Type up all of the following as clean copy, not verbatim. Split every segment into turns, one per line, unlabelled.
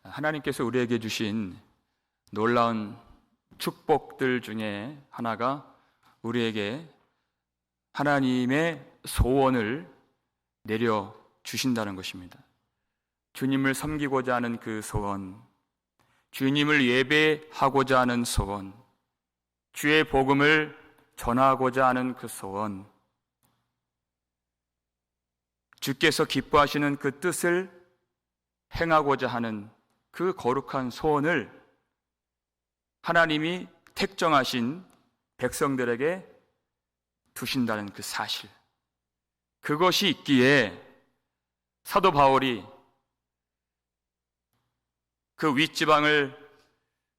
하나님께서 우리에게 주신 놀라운 축복들 중에 하나가 우리에게 하나님의 소원을 내려 주신다는 것입니다. 주님을 섬기고자 하는 그 소원, 주님을 예배하고자 하는 소원, 주의 복음을 전하고자 하는 그 소원, 주께서 기뻐하시는 그 뜻을 행하고자 하는 그 거룩한 소원을 하나님이 택정하신 백성들에게 두신다는 그 사실, 그것이 있기에 사도 바울이 그 윗지방을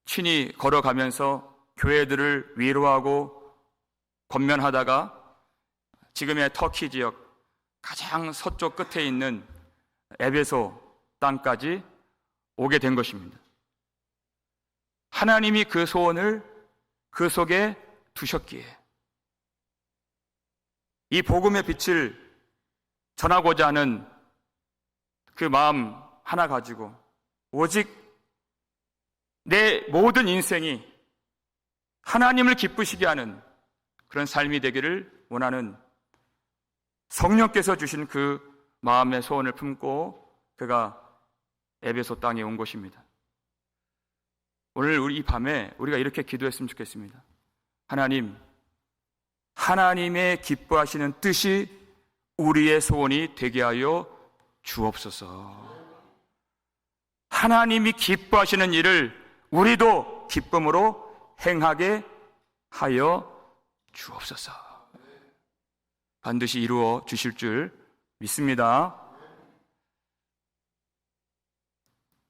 친히 걸어가면서 교회들을 위로하고 권면하다가 지금의 터키 지역 가장 서쪽 끝에 있는 에베소 땅까지 오게 된 것입니다. 하나님이 그 소원을 그 속에 두셨기에 이 복음의 빛을 전하고자 하는 그 마음 하나 가지고 오직 내 모든 인생이 하나님을 기쁘시게 하는 그런 삶이 되기를 원하는 성령께서 주신 그 마음의 소원을 품고 그가 에베소 땅에 온 것입니다. 오늘 우리 이 밤에 우리가 이렇게 기도했으면 좋겠습니다. 하나님, 하나님의 기뻐하시는 뜻이 우리의 소원이 되게 하여 주옵소서. 하나님이 기뻐하시는 일을 우리도 기쁨으로 행하게 하여 주옵소서. 반드시 이루어 주실 줄 믿습니다.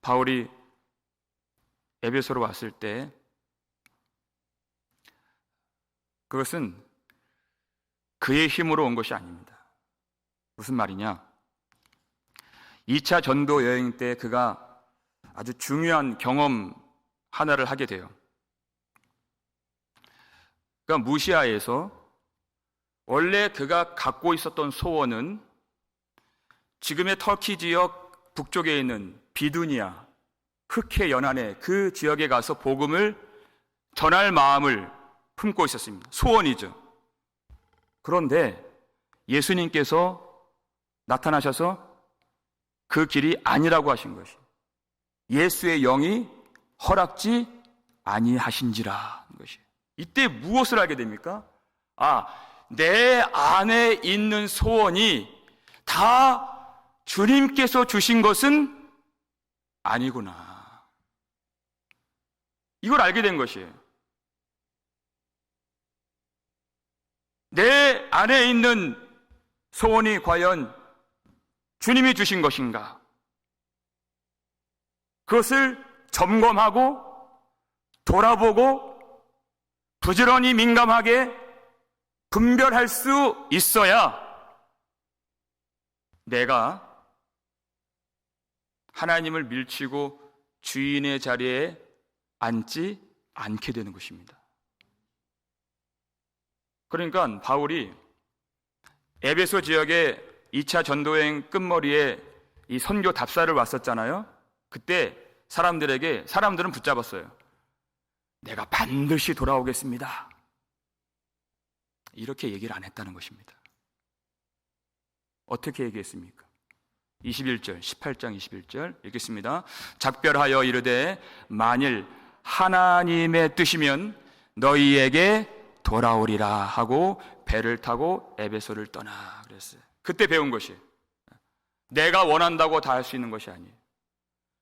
바울이 에베소로 왔을 때 그것은 그의 힘으로 온 것이 아닙니다. 무슨 말이냐? 2차 전도 여행 때 그가 아주 중요한 경험 하나를 하게 돼요. 그러니까 무시아에서 원래 그가 갖고 있었던 소원은 지금의 터키 지역 북쪽에 있는 비두니아, 흑해 연안의 그 지역에 가서 복음을 전할 마음을 품고 있었습니다. 소원이죠. 그런데 예수님께서 나타나셔서 그 길이 아니라고 하신 것이, 예수의 영이 허락지 아니하신지라 것이. 이때 무엇을 하게 됩니까? 내 안에 있는 소원이 다 주님께서 주신 것은 아니구나. 이걸 알게 된 것이에요. 내 안에 있는 소원이 과연 주님이 주신 것인가? 그것을 점검하고 돌아보고 부지런히 민감하게 분별할 수 있어야 내가 하나님을 밀치고 주인의 자리에 앉지 않게 되는 것입니다. 그러니까 바울이 에베소 지역에 2차 전도여행 끝머리에 이 선교 답사를 왔었잖아요. 그때 사람들은 붙잡았어요. 내가 반드시 돌아오겠습니다. 이렇게 얘기를 안 했다는 것입니다. 어떻게 얘기했습니까? 21절, 18장 21절 읽겠습니다. 작별하여 이르되 만일 하나님의 뜻이면 너희에게 돌아오리라 하고 배를 타고 에베소를 떠나 그랬어요. 그때 배운 것이 내가 원한다고 다 할 수 있는 것이 아니에요.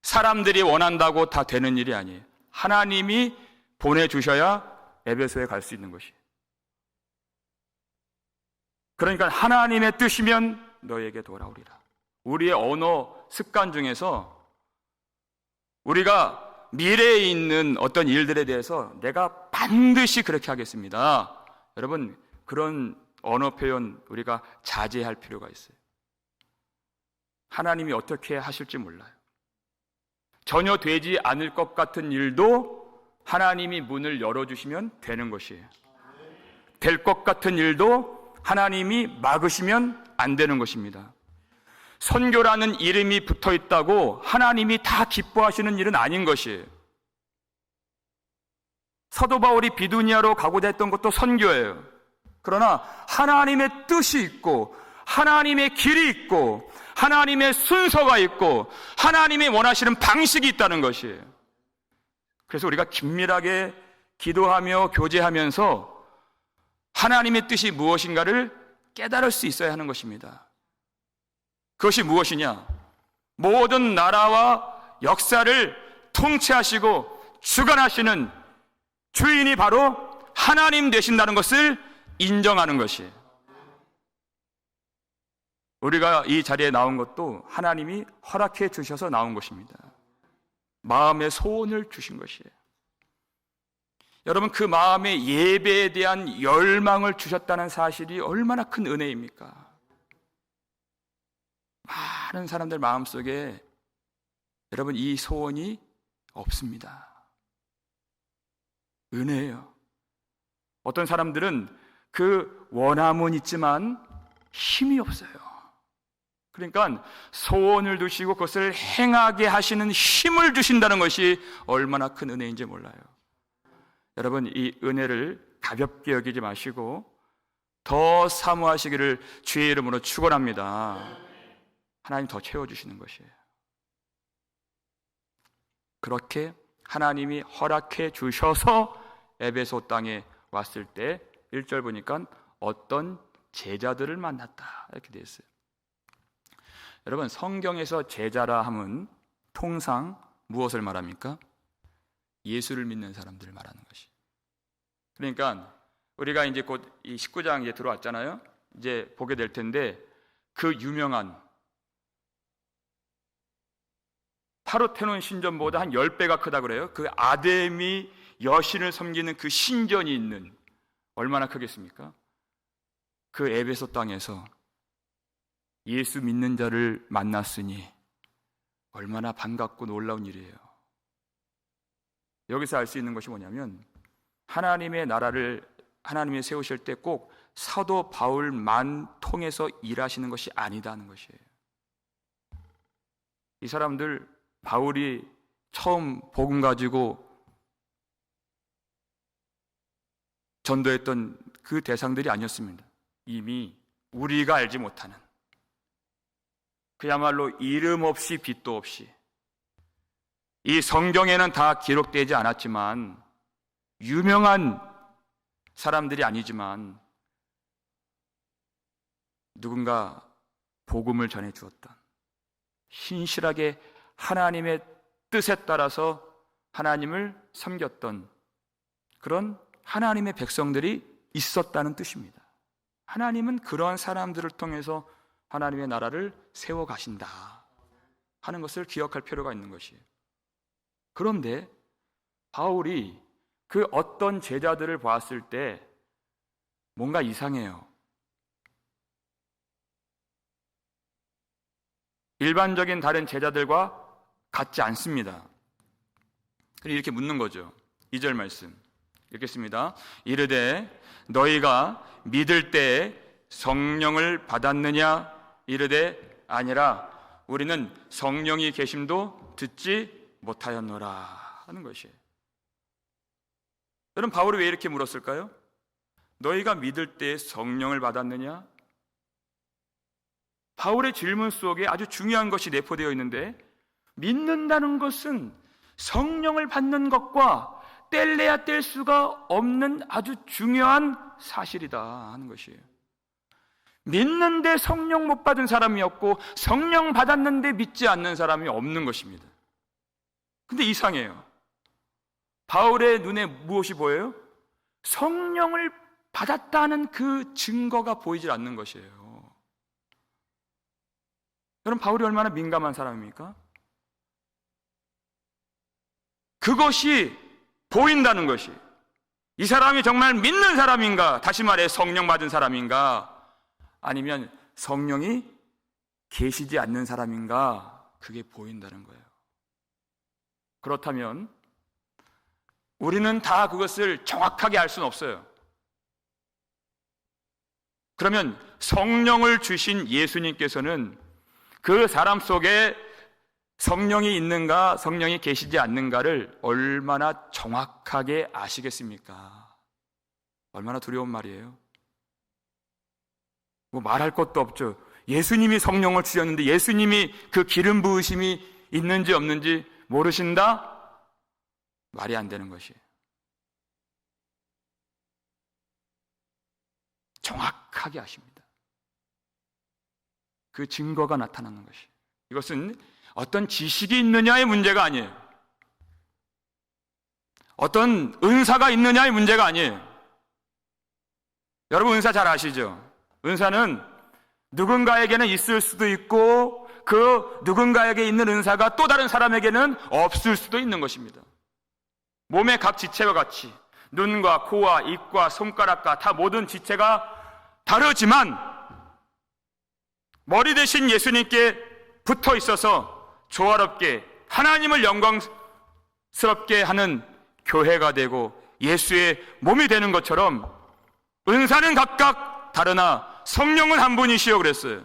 사람들이 원한다고 다 되는 일이 아니에요. 하나님이 보내주셔야 에베소에 갈 수 있는 것이에요. 그러니까 하나님의 뜻이면 너에게 돌아오리라. 우리의 언어 습관 중에서 우리가 미래에 있는 어떤 일들에 대해서 내가 반드시 그렇게 하겠습니다. 여러분, 그런 언어 표현 우리가 자제할 필요가 있어요. 하나님이 어떻게 하실지 몰라요. 전혀 되지 않을 것 같은 일도 하나님이 문을 열어주시면 되는 것이에요. 될 것 같은 일도 하나님이 막으시면 안 되는 것입니다. 선교라는 이름이 붙어 있다고 하나님이 다 기뻐하시는 일은 아닌 것이에요. 사도 바울이 비두니아로 가고자 했던 것도 선교예요. 그러나 하나님의 뜻이 있고 하나님의 길이 있고 하나님의 순서가 있고 하나님이 원하시는 방식이 있다는 것이에요. 그래서 우리가 긴밀하게 기도하며 교제하면서 하나님의 뜻이 무엇인가를 깨달을 수 있어야 하는 것입니다. 그것이 무엇이냐? 모든 나라와 역사를 통치하시고 주관하시는 주인이 바로 하나님 되신다는 것을 인정하는 것이에요. 우리가 이 자리에 나온 것도 하나님이 허락해 주셔서 나온 것입니다. 마음의 소원을 주신 것이에요. 여러분, 그 마음의 예배에 대한 열망을 주셨다는 사실이 얼마나 큰 은혜입니까? 많은 사람들 마음속에 여러분 이 소원이 없습니다. 은혜예요. 어떤 사람들은 그 원함은 있지만 힘이 없어요. 그러니까 소원을 두시고 그것을 행하게 하시는 힘을 주신다는 것이 얼마나 큰 은혜인지 몰라요. 여러분, 이 은혜를 가볍게 여기지 마시고 더 사모하시기를 주의 이름으로 축원합니다. 하나님 더 채워주시는 것이에요. 그렇게 하나님이 허락해 주셔서 에베소 땅에 왔을 때 1절 보니까 어떤 제자들을 만났다 이렇게 되어 있어요. 여러분, 성경에서 제자라 함은 통상 무엇을 말합니까? 예수를 믿는 사람들을 말하는 것이. 그러니까 우리가 이제 곧 이 19장 이제 들어왔잖아요. 이제 보게 될 텐데 그 유명한 파르테논 신전보다 한 10배가 크다 그래요. 그 아데미 여신을 섬기는 그 신전이 있는, 얼마나 크겠습니까? 그 에베소 땅에서 예수 믿는 자를 만났으니 얼마나 반갑고 놀라운 일이에요. 여기서 알 수 있는 것이 뭐냐면 하나님의 나라를 하나님이 세우실 때 꼭 사도 바울만 통해서 일하시는 것이 아니다는 것이에요. 이 사람들 바울이 처음 복음 가지고 전도했던 그 대상들이 아니었습니다. 이미 우리가 알지 못하는, 그야말로 이름 없이 빛도 없이, 이 성경에는 다 기록되지 않았지만 유명한 사람들이 아니지만 누군가 복음을 전해 주었던, 신실하게 하나님의 뜻에 따라서 하나님을 섬겼던 그런 하나님의 백성들이 있었다는 뜻입니다. 하나님은 그러한 사람들을 통해서 하나님의 나라를 세워 가신다 하는 것을 기억할 필요가 있는 것이에요. 그런데 바울이 그 어떤 제자들을 보았을 때 뭔가 이상해요. 일반적인 다른 제자들과 같지 않습니다. 이렇게 묻는 거죠. 2절 말씀 읽겠습니다. 이르되 너희가 믿을 때에 성령을 받았느냐? 이르되 아니라 우리는 성령이 계심도 듣지 못하였노라 하는 것이에요. 여러분, 바울이 왜 이렇게 물었을까요? 너희가 믿을 때에 성령을 받았느냐? 바울의 질문 속에 아주 중요한 것이 내포되어 있는데, 믿는다는 것은 성령을 받는 것과 뗄래야 뗄 수가 없는 아주 중요한 사실이다 하는 것이에요. 믿는데 성령 못 받은 사람이 없고 성령 받았는데 믿지 않는 사람이 없는 것입니다. 근데 이상해요. 바울의 눈에 무엇이 보여요? 성령을 받았다는 그 증거가 보이질 않는 것이에요. 여러분, 바울이 얼마나 민감한 사람입니까? 그것이 보인다는 것이, 이 사람이 정말 믿는 사람인가, 다시 말해 성령 받은 사람인가, 아니면 성령이 계시지 않는 사람인가, 그게 보인다는 거예요. 그렇다면 우리는 다 그것을 정확하게 알 수는 없어요. 그러면 성령을 주신 예수님께서는 그 사람 속에 성령이 있는가, 성령이 계시지 않는가를 얼마나 정확하게 아시겠습니까? 얼마나 두려운 말이에요. 뭐 말할 것도 없죠. 예수님이 성령을 주셨는데 예수님이 그 기름 부으심이 있는지 없는지 모르신다? 말이 안 되는 것이에요. 정확하게 아십니다. 그 증거가 나타나는 것이에요. 이것은 어떤 지식이 있느냐의 문제가 아니에요. 어떤 은사가 있느냐의 문제가 아니에요. 여러분 은사 잘 아시죠? 은사는 누군가에게는 있을 수도 있고 그 누군가에게 있는 은사가 또 다른 사람에게는 없을 수도 있는 것입니다. 몸의 각 지체와 같이 눈과 코와 입과 손가락과 다 모든 지체가 다르지만 머리 대신 예수님께 붙어 있어서 조화롭게 하나님을 영광스럽게 하는 교회가 되고 예수의 몸이 되는 것처럼 은사는 각각 다르나 성령은 한 분이시요 그랬어요.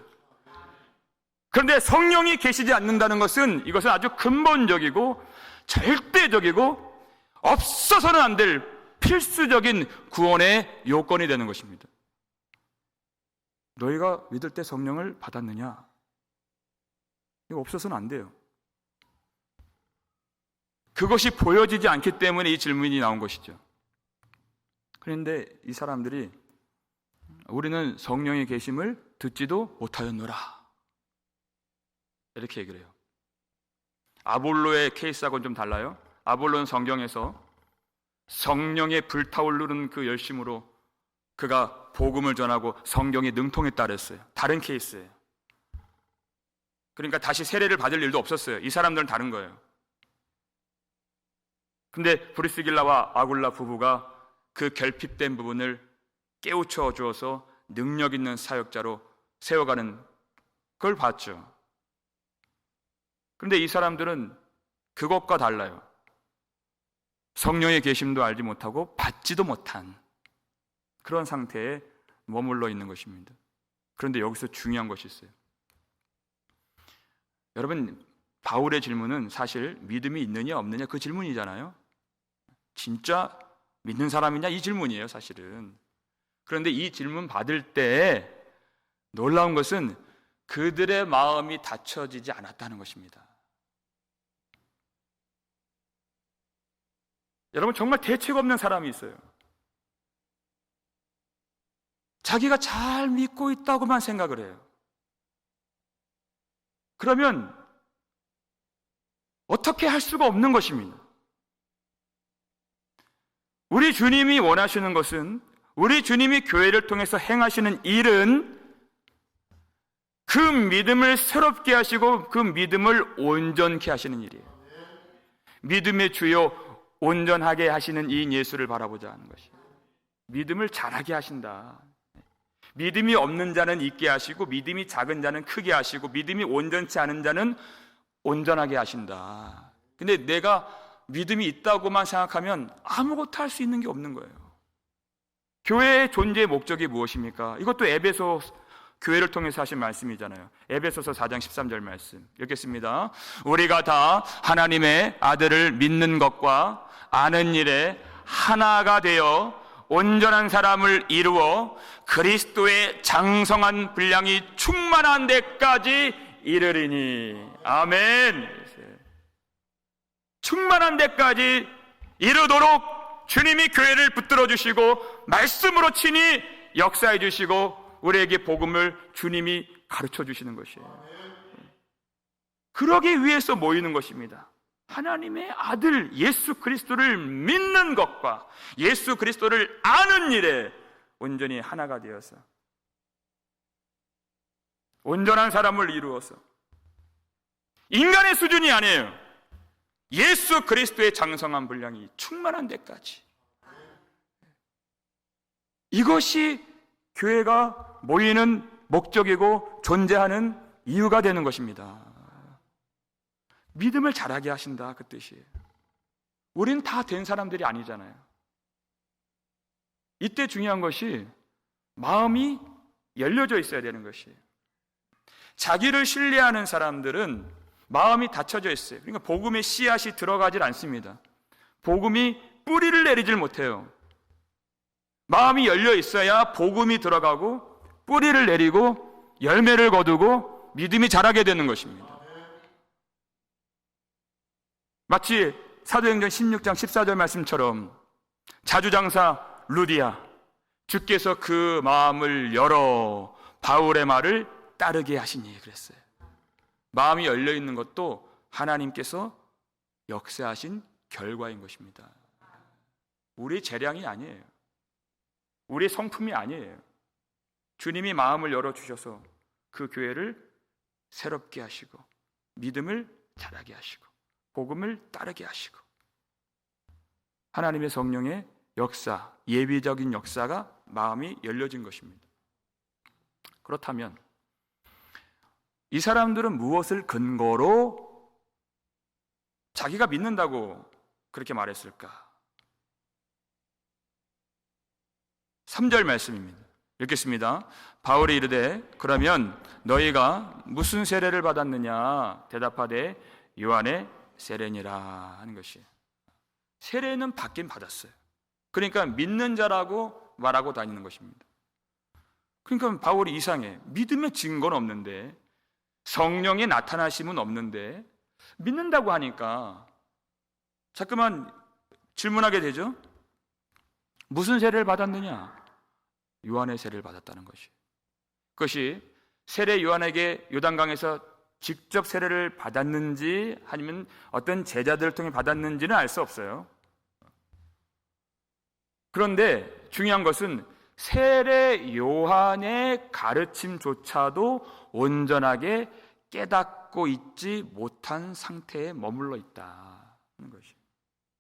그런데 성령이 계시지 않는다는 것은 이것은 아주 근본적이고 절대적이고 없어서는 안 될 필수적인 구원의 요건이 되는 것입니다. 너희가 믿을 때 성령을 받았느냐? 이거 없어서는 안 돼요. 그것이 보여지지 않기 때문에 이 질문이 나온 것이죠. 그런데 이 사람들이 우리는 성령의 계심을 듣지도 못하였노라 이렇게 얘기를 해요. 아볼로의 케이스하고는 좀 달라요. 아볼로는 성경에서 성령의 불타오르는 그 열심으로 그가 복음을 전하고 성경에 능통했다 그랬어요. 다른 케이스예요. 그러니까 다시 세례를 받을 일도 없었어요. 이 사람들은 다른 거예요. 근데 브리스길라와 아굴라 부부가 그 결핍된 부분을 깨우쳐 주어서 능력 있는 사역자로 세워가는 그걸 봤죠. 그런데 이 사람들은 그것과 달라요. 성령의 계심도 알지 못하고 받지도 못한 그런 상태에 머물러 있는 것입니다. 그런데 여기서 중요한 것이 있어요. 여러분, 바울의 질문은 사실 믿음이 있느냐 없느냐 그 질문이잖아요. 진짜 믿는 사람이냐 이 질문이에요, 사실은. 그런데 이 질문 받을 때 놀라운 것은 그들의 마음이 닫혀지지 않았다는 것입니다. 여러분, 정말 대책 없는 사람이 있어요. 자기가 잘 믿고 있다고만 생각을 해요. 그러면 어떻게 할 수가 없는 것입니다. 우리 주님이 원하시는 것은, 우리 주님이 교회를 통해서 행하시는 일은 그 믿음을 새롭게 하시고 그 믿음을 온전케 하시는 일이에요. 믿음의 주요 온전하게 하시는 이 예수를 바라보자 하는 것이에요. 믿음을 잘하게 하신다. 믿음이 없는 자는 있게 하시고 믿음이 작은 자는 크게 하시고 믿음이 온전치 않은 자는 온전하게 하신다. 근데 내가 믿음이 있다고만 생각하면 아무것도 할 수 있는 게 없는 거예요. 교회의 존재의 목적이 무엇입니까? 이것도 에베소 교회를 통해서 하신 말씀이잖아요. 에베소서 4장 13절 말씀 읽겠습니다. 우리가 다 하나님의 아들을 믿는 것과 아는 일에 하나가 되어 온전한 사람을 이루어 그리스도의 장성한 분량이 충만한 데까지 이르리니. 아멘. 충만한 데까지 이르도록 주님이 교회를 붙들어 주시고 말씀으로 친히 역사해 주시고 우리에게 복음을 주님이 가르쳐 주시는 것이에요. 그러기 위해서 모이는 것입니다. 하나님의 아들 예수 그리스도를 믿는 것과 예수 그리스도를 아는 일에 온전히 하나가 되어서 온전한 사람을 이루어서 인간의 수준이 아니에요. 예수 그리스도의 장성한 분량이 충만한 데까지. 이것이 교회가 모이는 목적이고 존재하는 이유가 되는 것입니다. 믿음을 잘하게 하신다, 그 뜻이에요. 우린 다 된 사람들이 아니잖아요. 이때 중요한 것이 마음이 열려져 있어야 되는 것이에요. 자기를 신뢰하는 사람들은 마음이 닫혀져 있어요. 그러니까 복음의 씨앗이 들어가질 않습니다. 복음이 뿌리를 내리질 못해요. 마음이 열려 있어야 복음이 들어가고 뿌리를 내리고 열매를 거두고 믿음이 자라게 되는 것입니다. 마치 사도행전 16장 14절 말씀처럼 자주장사 루디아, 주께서 그 마음을 열어 바울의 말을 따르게 하시니 그랬어요. 마음이 열려 있는 것도 하나님께서 역사하신 결과인 것입니다. 우리 재량이 아니에요. 우리 성품이 아니에요. 주님이 마음을 열어주셔서 그 교회를 새롭게 하시고 믿음을 자라게 하시고 복음을 따르게 하시고 하나님의 성령의 역사, 예비적인 역사가 마음이 열려진 것입니다. 그렇다면 이 사람들은 무엇을 근거로 자기가 믿는다고 그렇게 말했을까? 3절 말씀입니다. 읽겠습니다. 바울이 이르되 그러면 너희가 무슨 세례를 받았느냐? 대답하되 요한의 세례니라 하는 것이. 세례는 받긴 받았어요. 그러니까 믿는 자라고 말하고 다니는 것입니다. 그러니까 바울이 이상해. 믿음의 증거는 없는데 성령의 나타나심은 없는데 믿는다고 하니까 자꾸만 질문하게 되죠. 무슨 세례를 받았느냐? 요한의 세례를 받았다는 것이. 그것이 세례 요한에게 요단강에서 직접 세례를 받았는지 아니면 어떤 제자들을 통해 받았는지는 알 수 없어요. 그런데 중요한 것은 세례 요한의 가르침조차도 온전하게 깨닫고 있지 못한 상태에 머물러 있다는 것이.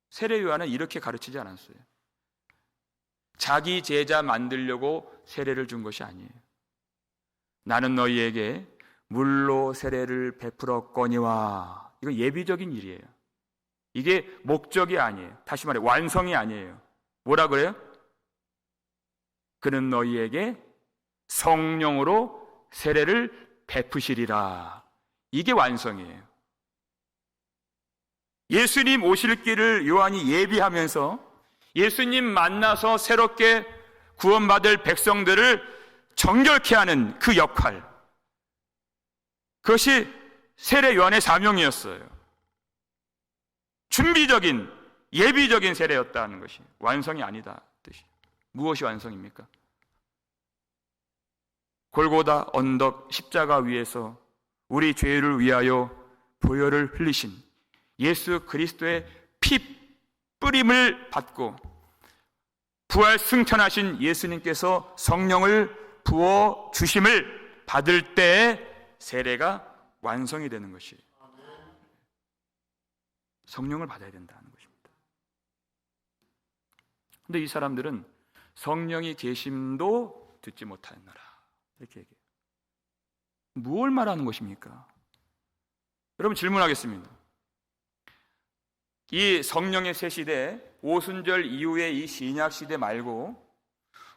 세례 요한은 이렇게 가르치지 않았어요. 자기 제자 만들려고 세례를 준 것이 아니에요. 나는 너희에게 물로 세례를 베풀었거니와. 이건 예비적인 일이에요. 이게 목적이 아니에요. 다시 말해 완성이 아니에요. 뭐라 그래요? 그는 너희에게 성령으로 세례를 베푸시리라. 이게 완성이에요. 예수님 오실 길을 요한이 예비하면서 예수님 만나서 새롭게 구원받을 백성들을 정결케 하는 그 역할, 그것이 세례 요한의 사명이었어요. 준비적인, 예비적인 세례였다는 것이 완성이 아니다 뜻이. 무엇이 완성입니까? 골고다 언덕 십자가 위에서 우리 죄를 위하여 보혈을 흘리신 예수 그리스도의 피 뿌림을 받고 부활 승천하신 예수님께서 성령을 부어 주심을 받을 때 세례가 완성이 되는 것이. 성령을 받아야 된다는 것입니다. 그런데 이 사람들은 성령이 계심도 듣지 못하였노라 이렇게 얘기해요. 무엇을 말하는 것입니까? 여러분 질문하겠습니다. 이 성령의 새 시대, 오순절 이후의 이 신약 시대 말고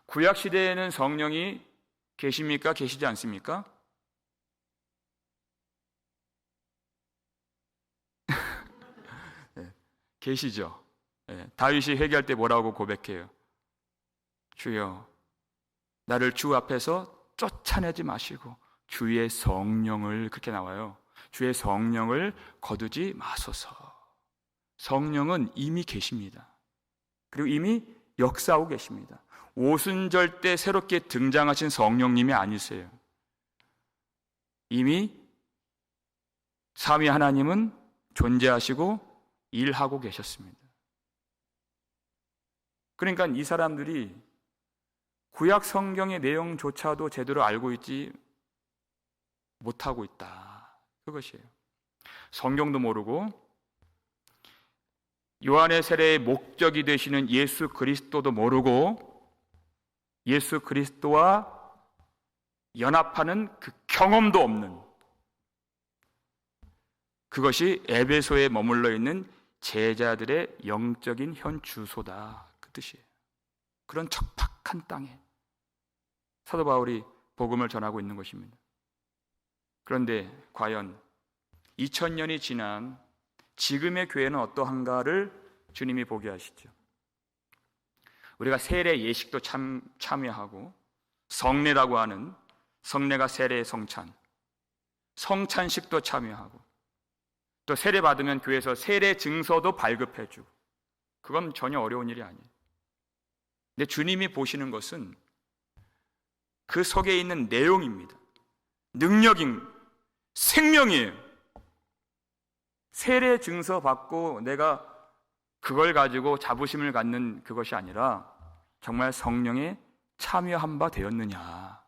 구약 시대에는 성령이 계십니까? 계시지 않습니까? 네, 계시죠. 네, 다윗이 회개할 때 뭐라고 고백해요? 주여, 나를 주 앞에서 쫓아내지 마시고 주의 성령을, 그렇게 나와요. 주의 성령을 거두지 마소서. 성령은 이미 계십니다. 그리고 이미 역사하고 계십니다. 오순절 때 새롭게 등장하신 성령님이 아니세요. 이미 삼위 하나님은 존재하시고 일하고 계셨습니다. 그러니까 이 사람들이 구약 성경의 내용조차도 제대로 알고 있지 못하고 있다. 그것이에요. 성경도 모르고 요한의 세례의 목적이 되시는 예수 그리스도도 모르고 예수 그리스도와 연합하는 그 경험도 없는, 그것이 에베소에 머물러 있는 제자들의 영적인 현 주소다, 그 뜻이에요. 그런 척박한 땅에 사도 바울이 복음을 전하고 있는 것입니다. 그런데 과연 2000년이 지난 지금의 교회는 어떠한가를 주님이 보게 하시죠. 우리가 세례 예식도 참여하고 성례라고 하는, 성례가 세례의 성찬, 성찬식도 참여하고, 또 세례 받으면 교회에서 세례 증서도 발급해주고, 그건 전혀 어려운 일이 아니에요. 근데 주님이 보시는 것은 그 속에 있는 내용입니다. 능력인, 생명이에요. 세례 증서 받고 내가 그걸 가지고 자부심을 갖는 그것이 아니라 정말 성령에 참여한 바 되었느냐,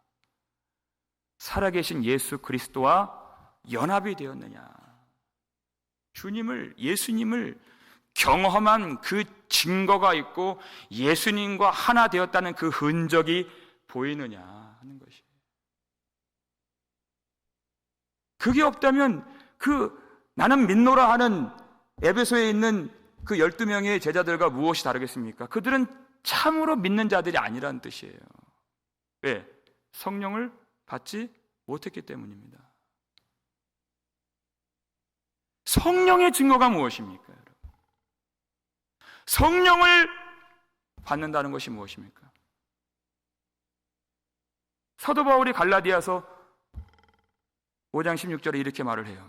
살아계신 예수 그리스도와 연합이 되었느냐, 예수님을 경험한 그 증거가 있고 예수님과 하나 되었다는 그 흔적이 보이느냐 하는 것이. 그게 없다면 나는 믿노라 하는 에베소에 있는 그 12명의 제자들과 무엇이 다르겠습니까? 그들은 참으로 믿는 자들이 아니라는 뜻이에요. 왜? 성령을 받지 못했기 때문입니다. 성령의 증거가 무엇입니까, 여러분? 성령을 받는다는 것이 무엇입니까? 사도 바울이 갈라디아서 5장 16절에 이렇게 말을 해요.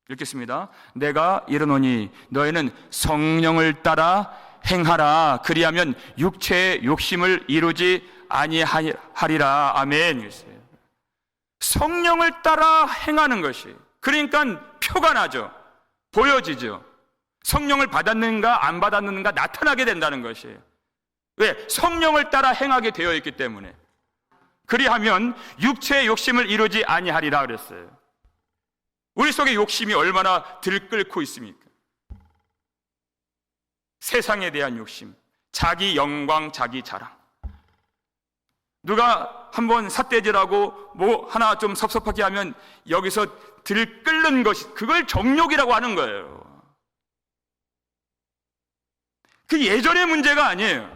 읽겠습니다. 내가 이르노니 너희는 성령을 따라 행하라. 그리하면 육체의 욕심을 이루지 아니하리라. 아멘. 성령을 따라 행하는 것이, 그러니까 표가 나죠. 보여지죠. 성령을 받았는가 안 받았는가 나타나게 된다는 것이에요. 왜? 성령을 따라 행하게 되어 있기 때문에. 그리하면 육체의 욕심을 이루지 아니하리라 그랬어요. 우리 속에 욕심이 얼마나 들끓고 있습니까? 세상에 대한 욕심, 자기 영광, 자기 자랑. 누가 한번 삿대질하고 뭐 하나 좀 섭섭하게 하면 여기서 들끓는 것이, 그걸 정욕이라고 하는 거예요. 그 예전의 문제가 아니에요.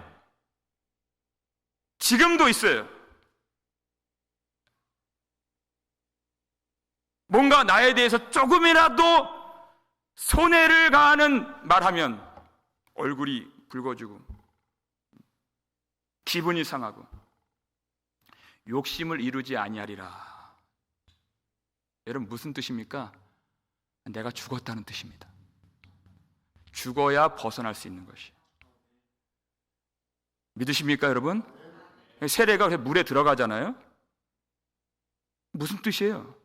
지금도 있어요. 뭔가 나에 대해서 조금이라도 손해를 가하는 말하면 얼굴이 붉어지고 기분이 상하고 욕심을 이루지 아니하리라. 여러분, 무슨 뜻입니까? 내가 죽었다는 뜻입니다. 죽어야 벗어날 수 있는 것이. 믿으십니까, 여러분? 세례가 물에 들어가잖아요. 무슨 뜻이에요?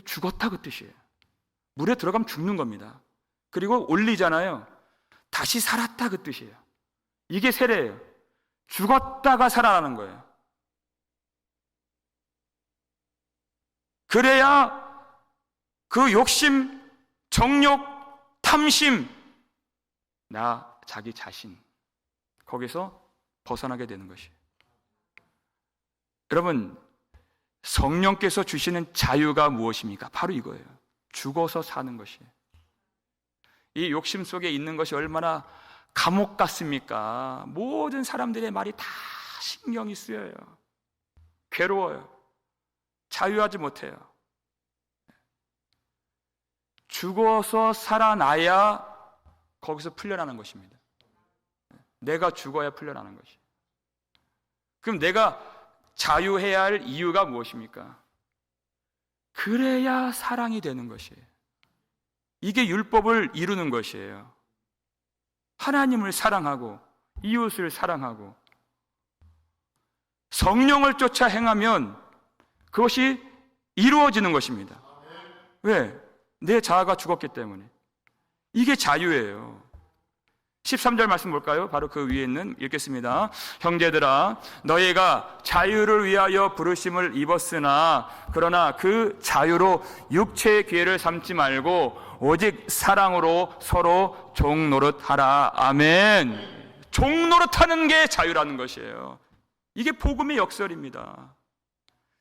죽었다 그 뜻이에요. 물에 들어가면 죽는 겁니다. 그리고 올리잖아요. 다시 살았다 그 뜻이에요. 이게 세례예요. 죽었다가 살아나는 거예요. 그래야 그 욕심, 정욕, 탐심, 자기 자신, 거기서 벗어나게 되는 것이에요. 여러분, 성령께서 주시는 자유가 무엇입니까? 바로 이거예요. 죽어서 사는 것이에요. 이 욕심 속에 있는 것이 얼마나 감옥 같습니까? 모든 사람들의 말이 다 신경이 쓰여요. 괴로워요. 자유하지 못해요. 죽어서 살아나야 거기서 풀려나는 것입니다. 내가 죽어야 풀려나는 것이에요. 그럼 내가 자유해야 할 이유가 무엇입니까? 그래야 사랑이 되는 것이에요. 이게 율법을 이루는 것이에요. 하나님을 사랑하고 이웃을 사랑하고 성령을 쫓아 행하면 그것이 이루어지는 것입니다. 왜? 내 자아가 죽었기 때문에. 이게 자유예요. 13절 말씀 볼까요? 바로 그 위에 있는, 읽겠습니다. 형제들아, 너희가 자유를 위하여 부르심을 입었으나 그러나 그 자유로 육체의 기회를 삼지 말고 오직 사랑으로 서로 종노릇하라. 아멘. 종노릇하는 게 자유라는 것이에요. 이게 복음의 역설입니다.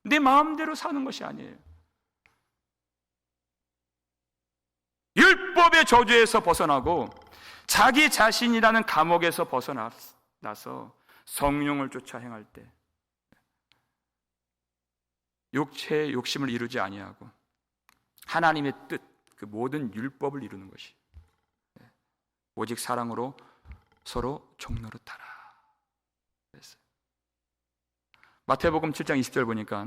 내 마음대로 사는 것이 아니에요. 율법의 저주에서 벗어나고 자기 자신이라는 감옥에서 벗어나서 성령을 쫓아 행할 때 육체의 욕심을 이루지 아니하고 하나님의 뜻, 그 모든 율법을 이루는 것이. 오직 사랑으로 서로 종노릇하라. 그랬어요. 마태복음 7장 20절 보니까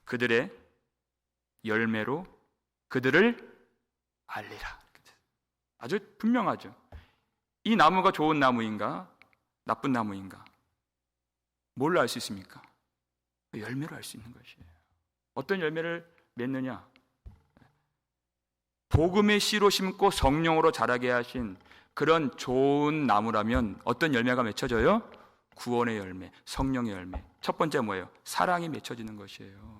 그들의 열매로 그들을 알리라. 아주 분명하죠. 이 나무가 좋은 나무인가 나쁜 나무인가 뭘로 알 수 있습니까? 열매로 알 수 있는 것이에요. 어떤 열매를 맺느냐? 복음의 씨로 심고 성령으로 자라게 하신 그런 좋은 나무라면 어떤 열매가 맺혀져요? 구원의 열매, 성령의 열매. 첫 번째 뭐예요? 사랑이 맺혀지는 것이에요.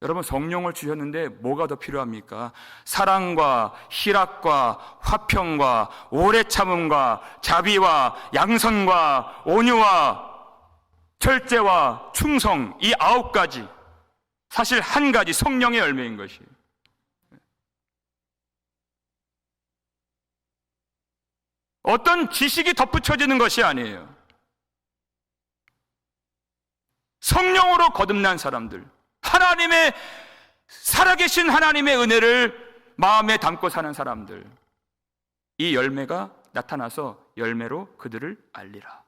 여러분, 성령을 주셨는데 뭐가 더 필요합니까? 사랑과 희락과 화평과 오래 참음과 자비와 양선과 온유와 절제와 충성, 이 9가지, 사실 한 가지 성령의 열매인 것이에요. 어떤 지식이 덧붙여지는 것이 아니에요. 성령으로 거듭난 사람들, 하나님의 살아계신 하나님의 은혜를 마음에 담고 사는 사람들, 이 열매가 나타나서 열매로 그들을 알리라.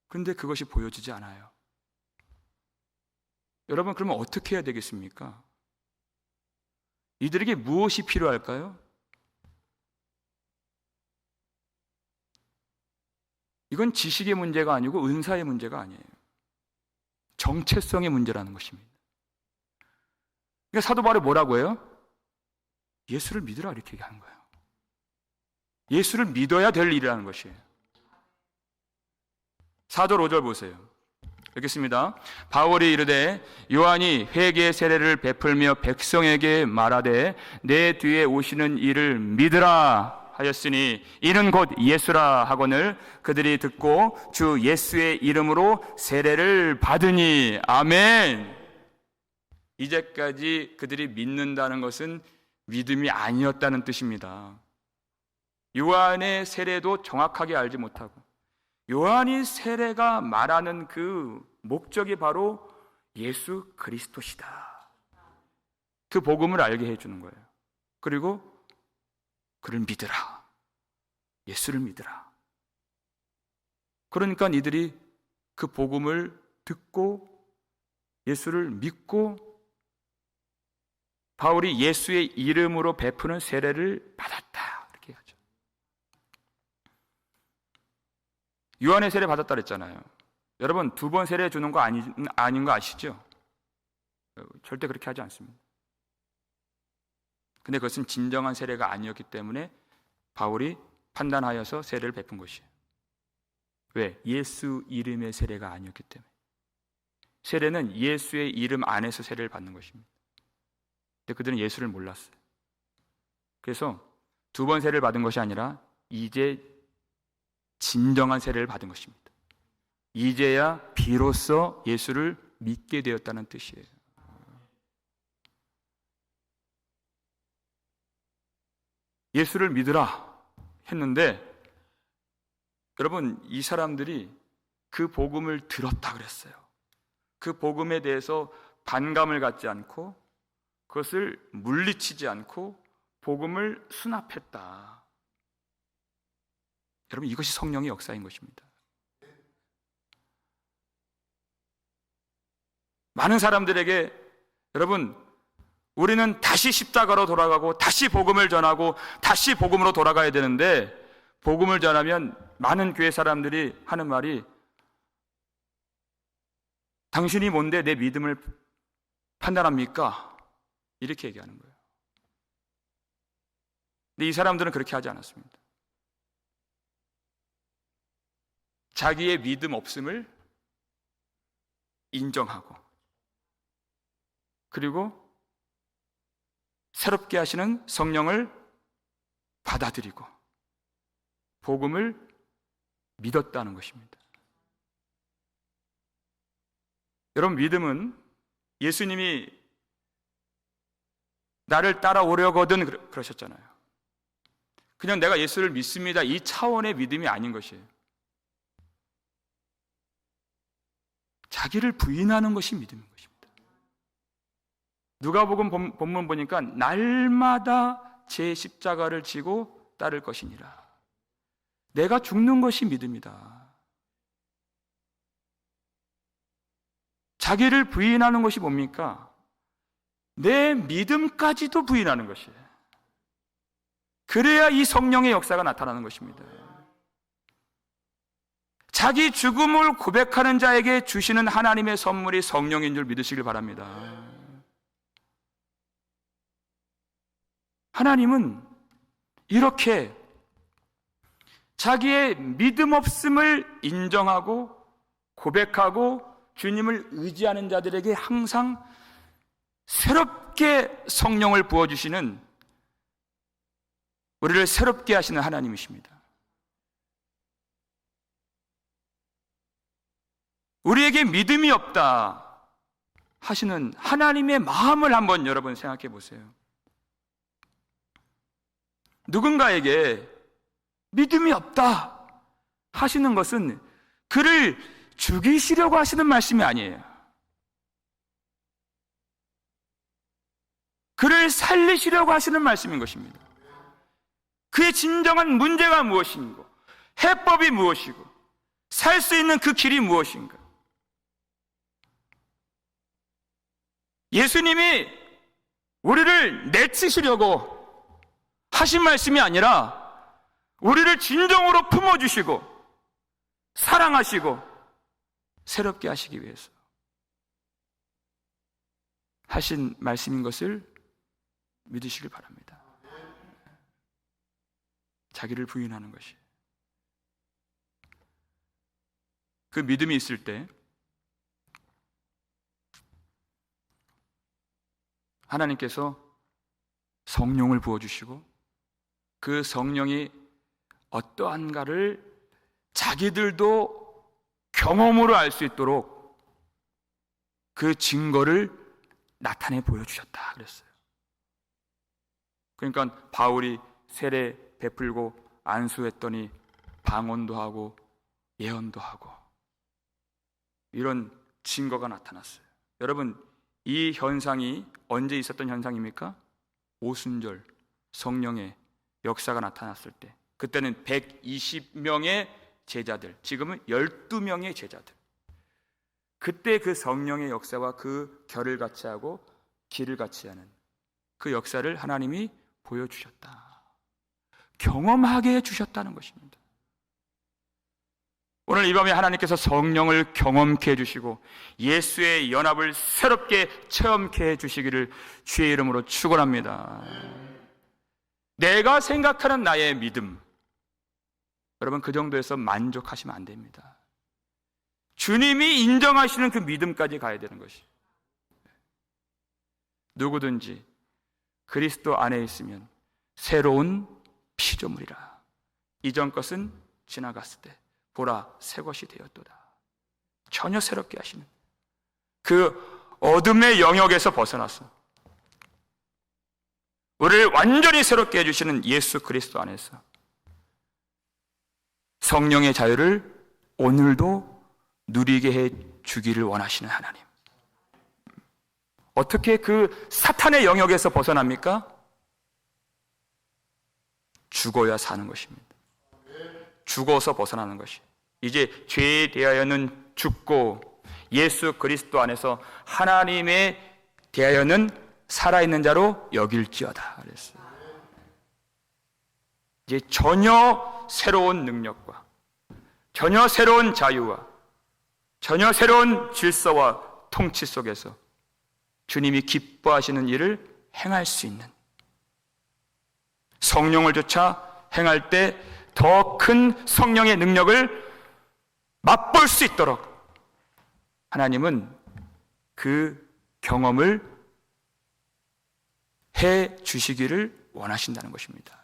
그런데 그것이 보여지지 않아요. 여러분, 그러면 어떻게 해야 되겠습니까? 이들에게 무엇이 필요할까요? 이건 지식의 문제가 아니고 은사의 문제가 아니에요. 정체성의 문제라는 것입니다. 그러니까 사도 바울이 뭐라고 해요? 예수를 믿으라, 이렇게 얘기하는 거예요. 예수를 믿어야 될 일이라는 것이에요. 4절 5절 보세요. 읽겠습니다. 바울이 이르되 요한이 회개의 세례를 베풀며 백성에게 말하되 내 뒤에 오시는 이를 믿으라 하였으니 이는 곧 예수라 하거늘 그들이 듣고 주 예수의 이름으로 세례를 받으니. 아멘. 이제까지 그들이 믿는다는 것은 믿음이 아니었다는 뜻입니다. 요한의 세례도 정확하게 알지 못하고, 요한이 세례가 말하는 그 목적이 바로 예수 그리스도시다, 그 복음을 알게 해주는 거예요. 그리고 그를 믿으라, 예수를 믿으라. 그러니까 이들이 그 복음을 듣고 예수를 믿고 바울이 예수의 이름으로 베푸는 세례를 받았다, 이렇게 하죠. 요한의 세례 받았다 그랬잖아요. 여러분, 2번 세례 주는 거 아닌 거 아시죠? 절대 그렇게 하지 않습니다. 근데 그것은 진정한 세례가 아니었기 때문에 바울이 판단하여서 세례를 베푼 것이에요. 왜? 예수 이름의 세례가 아니었기 때문에. 세례는 예수의 이름 안에서 세례를 받는 것입니다. 근데 그들은 예수를 몰랐어요. 그래서 2번 세례를 받은 것이 아니라 이제 진정한 세례를 받은 것입니다. 이제야 비로소 예수를 믿게 되었다는 뜻이에요. 예수를 믿으라 했는데, 여러분, 이 사람들이 그 복음을 들었다 그랬어요. 그 복음에 대해서 반감을 갖지 않고 그것을 물리치지 않고 복음을 수납했다. 여러분, 이것이 성령의 역사인 것입니다. 많은 사람들에게, 여러분, 우리는 다시 십자가로 돌아가고 다시 복음을 전하고 다시 복음으로 돌아가야 되는데, 복음을 전하면 많은 교회 사람들이 하는 말이, 당신이 뭔데 내 믿음을 판단합니까? 이렇게 얘기하는 거예요. 근데 이 사람들은 그렇게 하지 않았습니다. 자기의 믿음 없음을 인정하고, 그리고 새롭게 하시는 성령을 받아들이고 복음을 믿었다는 것입니다. 여러분, 믿음은 예수님이 나를 따라오려거든 그러셨잖아요. 그냥 내가 예수를 믿습니다, 이 차원의 믿음이 아닌 것이에요. 자기를 부인하는 것이 믿음인 것입니다. 누가복음 본문 보니까 날마다 제 십자가를 지고 따를 것이니라. 내가 죽는 것이 믿음이다. 자기를 부인하는 것이 뭡니까? 내 믿음까지도 부인하는 것이에요. 그래야 이 성령의 역사가 나타나는 것입니다. 자기 죽음을 고백하는 자에게 주시는 하나님의 선물이 성령인 줄 믿으시길 바랍니다. 하나님은 이렇게 자기의 믿음 없음을 인정하고 고백하고 주님을 의지하는 자들에게 항상 새롭게 성령을 부어주시는, 우리를 새롭게 하시는 하나님이십니다. 우리에게 믿음이 없다 하시는 하나님의 마음을 한번 여러분 생각해 보세요. 누군가에게 믿음이 없다 하시는 것은 그를 죽이시려고 하시는 말씀이 아니에요. 그를 살리시려고 하시는 말씀인 것입니다. 그의 진정한 문제가 무엇인고, 해법이 무엇이고, 살 수 있는 그 길이 무엇인가. 예수님이 우리를 내치시려고 하신 말씀이 아니라 우리를 진정으로 품어주시고 사랑하시고 새롭게 하시기 위해서 하신 말씀인 것을 믿으시길 바랍니다. 자기를 부인하는 것이, 그 믿음이 있을 때 하나님께서 성령을 부어주시고 그 성령이 어떠한가를 자기들도 경험으로 알 수 있도록 그 증거를 나타내 보여주셨다 그랬어요. 그러니까 바울이 세례 베풀고 안수했더니 방언도 하고 예언도 하고 이런 증거가 나타났어요. 여러분, 이 현상이 언제 있었던 현상입니까? 오순절 성령의 역사가 나타났을 때, 그때는 120명의 제자들, 지금은 12명의 제자들, 그때 그 성령의 역사와 그 결을 같이 하고 길을 같이 하는 그 역사를 하나님이 보여주셨다, 경험하게 해주셨다는 것입니다. 오늘 이 밤에 하나님께서 성령을 경험케 해주시고 예수의 연합을 새롭게 체험케 해주시기를 주의 이름으로 축원합니다. 내가 생각하는 나의 믿음, 여러분 그 정도에서 만족하시면 안 됩니다. 주님이 인정하시는 그 믿음까지 가야 되는 것이. 누구든지 그리스도 안에 있으면 새로운 피조물이라. 이전 것은 지나갔을 때 보라 새 것이 되었도다. 전혀 새롭게 하시는 그 어둠의 영역에서 벗어나서 우리를 완전히 새롭게 해주시는 예수 그리스도 안에서 성령의 자유를 오늘도 누리게 해주기를 원하시는 하나님. 어떻게 그 사탄의 영역에서 벗어납니까? 죽어야 사는 것입니다. 죽어서 벗어나는 것이. 이제 죄에 대하여는 죽고 예수 그리스도 안에서 하나님에 대하여는 살아있는 자로 여길지어다 그랬어요. 이제 전혀 새로운 능력과 전혀 새로운 자유와 전혀 새로운 질서와 통치 속에서 주님이 기뻐하시는 일을 행할 수 있는, 성령을 조차 행할 때 더 큰 성령의 능력을 맛볼 수 있도록 하나님은 그 경험을 해 주시기를 원하신다는 것입니다.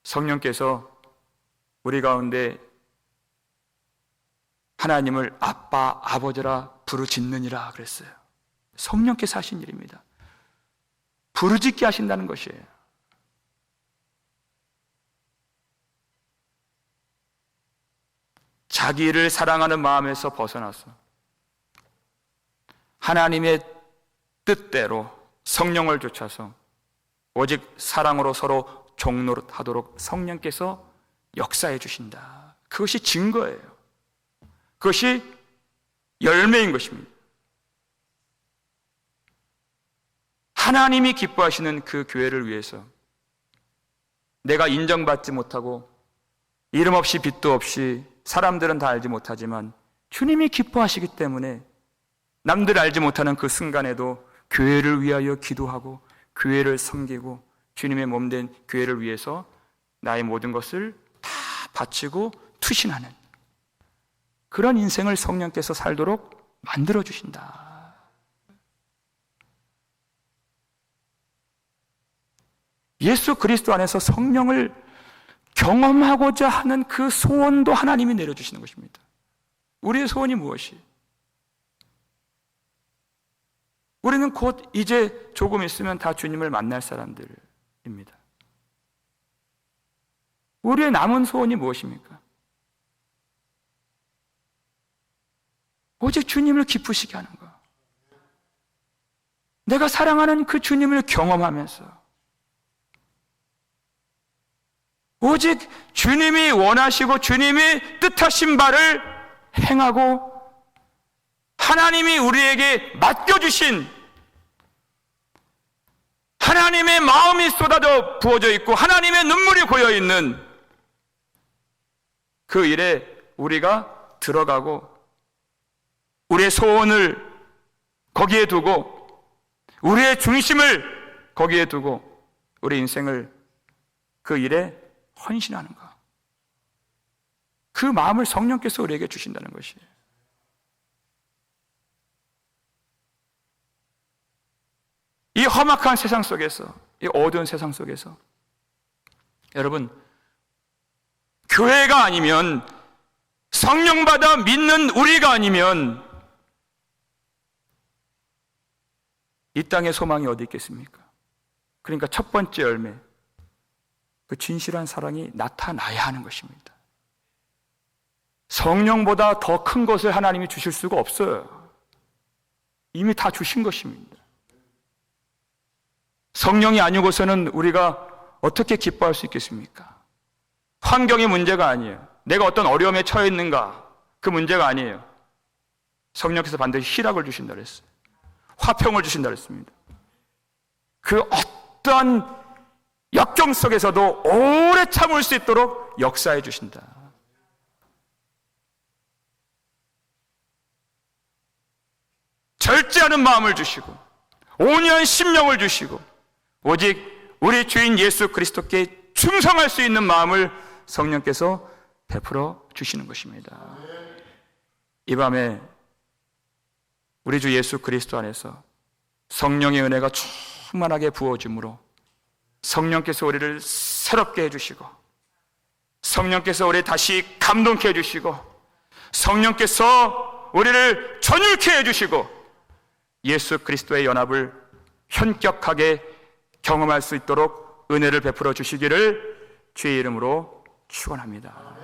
성령께서 우리 가운데 하나님을 아빠, 아버지라 부르짖느니라 그랬어요. 성령께서 하신 일입니다. 부르짖게 하신다는 것이에요. 자기를 사랑하는 마음에서 벗어나서 하나님의 뜻대로 성령을 쫓아서 오직 사랑으로 서로 종노릇하도록 성령께서 역사해 주신다. 그것이 증거예요. 그것이 열매인 것입니다. 하나님이 기뻐하시는 그 교회를 위해서 내가 인정받지 못하고 이름 없이 빛도 없이 사람들은 다 알지 못하지만 주님이 기뻐하시기 때문에 남들 알지 못하는 그 순간에도 교회를 위하여 기도하고 교회를 섬기고 주님의 몸된 교회를 위해서 나의 모든 것을 다 바치고 투신하는 그런 인생을 성령께서 살도록 만들어 주신다. 예수 그리스도 안에서 성령을 경험하고자 하는 그 소원도 하나님이 내려주시는 것입니다. 우리의 소원이 무엇이? 우리는 곧 이제 조금 있으면 다 주님을 만날 사람들입니다. 우리의 남은 소원이 무엇입니까? 오직 주님을 기쁘시게 하는 것. 내가 사랑하는 그 주님을 경험하면서 오직 주님이 원하시고 주님이 뜻하신 바를 행하고 하나님이 우리에게 맡겨주신 하나님의 마음이 쏟아져 부어져 있고 하나님의 눈물이 고여있는 그 일에 우리가 들어가고 우리의 소원을 거기에 두고 우리의 중심을 거기에 두고 우리 인생을 그 일에 헌신하는 것. 그 마음을 성령께서 우리에게 주신다는 것이에요. 이 험악한 세상 속에서, 이 어두운 세상 속에서 여러분, 교회가 아니면 성령받아 믿는 우리가 아니면 이 땅에 소망이 어디 있겠습니까? 그러니까 첫 번째 열매, 그 진실한 사랑이 나타나야 하는 것입니다. 성령보다 더 큰 것을 하나님이 주실 수가 없어요. 이미 다 주신 것입니다. 성령이 아니고서는 우리가 어떻게 기뻐할 수 있겠습니까? 환경이 문제가 아니에요. 내가 어떤 어려움에 처해 있는가, 그 문제가 아니에요. 성령께서 반드시 희락을 주신다 그랬어요. 화평을 주신다 그랬습니다. 그 어떤 역경 속에서도 오래 참을 수 있도록 역사해 주신다. 절제하는 마음을 주시고 온유한 심령을 주시고 오직 우리 주인 예수 그리스도께 충성할 수 있는 마음을 성령께서 베풀어 주시는 것입니다. 이 밤에 우리 주 예수 그리스도 안에서 성령의 은혜가 충만하게 부어짐으로 성령께서 우리를 새롭게 해주시고 성령께서 우리를 다시 감동케 해주시고 성령께서 우리를 전율케 해주시고 예수 그리스도의 연합을 현격하게 경험할 수 있도록 은혜를 베풀어 주시기를 주의 이름으로 축원합니다.